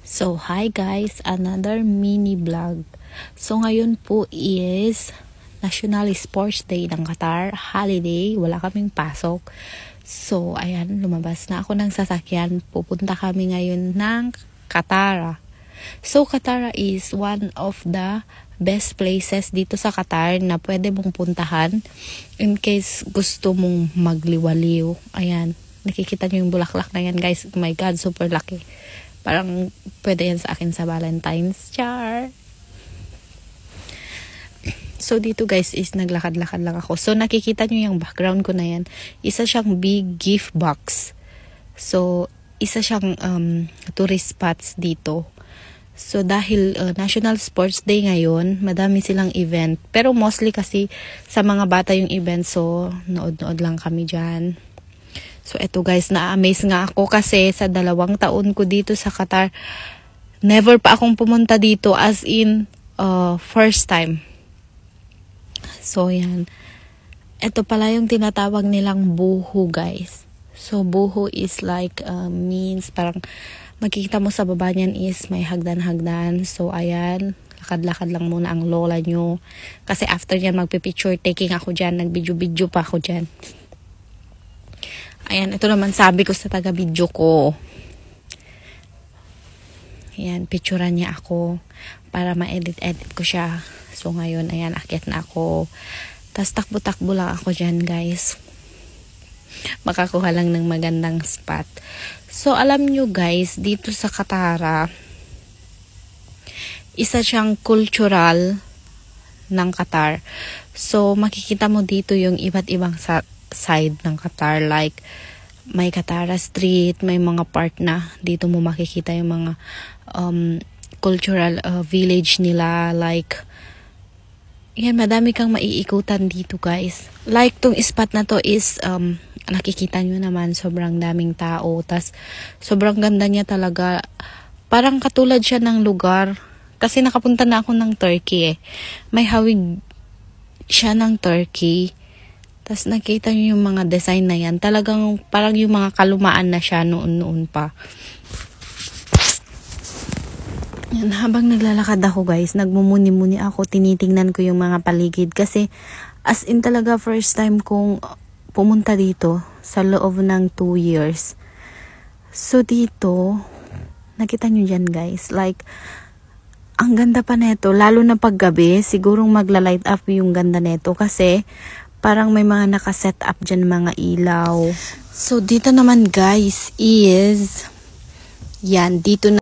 So, hi guys, another mini vlog. So, ngayon po is National Sports Day ng Qatar, holiday, wala kaming pasok. So, ayan, lumabas na ako ng sasakyan. Pupunta kami ngayon ng Qatar. So, Qatar is one of the best places dito sa Qatar na pwede mong puntahan in case gusto mong magliwaliw. Ayan, nakikita nyo yung bulaklak na yan guys. Oh my God, super laki. Parang pwede yan sa akin sa Valentine's. Char! So, dito guys is naglakad-lakad lang ako. So, nakikita nyo yung background ko na yan. Isa siyang big gift box. So, isa siyang tourist spots dito. So, dahil National Sports Day ngayon, madami silang event. Pero mostly kasi sa mga bata yung event. So, nood-nood lang kami dyan. So, eto guys, na-amaze nga ako kasi sa 2 taon ko dito sa Qatar, never pa akong pumunta dito as in first time. So, yan. Ito pala yung tinatawag nilang buho guys. So, buho is like means parang makikita mo sa baba niyan is may hagdan-hagdan. So, ayan. Lakad-lakad lang muna ang lola nyo. Kasi after yan, magpipicture taking ako dyan. Nag-video-video pa ako dyan. Ayan, ito naman sabi ko sa taga-video ko. Ayan, picturean niya ako para ma-edit-edit ko siya. So, ngayon, ayan, akyat na ako. Tapos, takbo-takbo lang ako dyan, guys. Makakuha lang ng magandang spot. So, alam nyo, guys, dito sa Qatar, isa siyang cultural ng Qatar. So, makikita mo dito yung iba't ibang side ng Qatar. Like, may Qatar Street, may mga part na dito mo makikita yung mga cultural village nila. Like, yan, madami kang maiikutan dito, guys. Like, tong spot na to is, nakikita nyo naman, sobrang daming tao. Tas, sobrang ganda niya talaga. Parang katulad siya ng lugar. Kasi nakapunta na ako ng Turkey eh. May hawig siya ng Turkey. Tas, nakita nyo yung mga design na yan. Talagang parang yung mga kalumaan na siya noon-noon pa. Yan, habang naglalakad ako guys, nagmumuni-muni ako, tinitingnan ko yung mga paligid. Kasi, as in talaga first time kong pumunta dito sa loob ng 2 years. So, dito, nakita nyo dyan guys, like, ang ganda pa neto, lalo na paggabi, sigurong magla-light up yung ganda neto kasi parang may mga nakaset up dyan mga ilaw. So, dito naman guys is, yan, dito na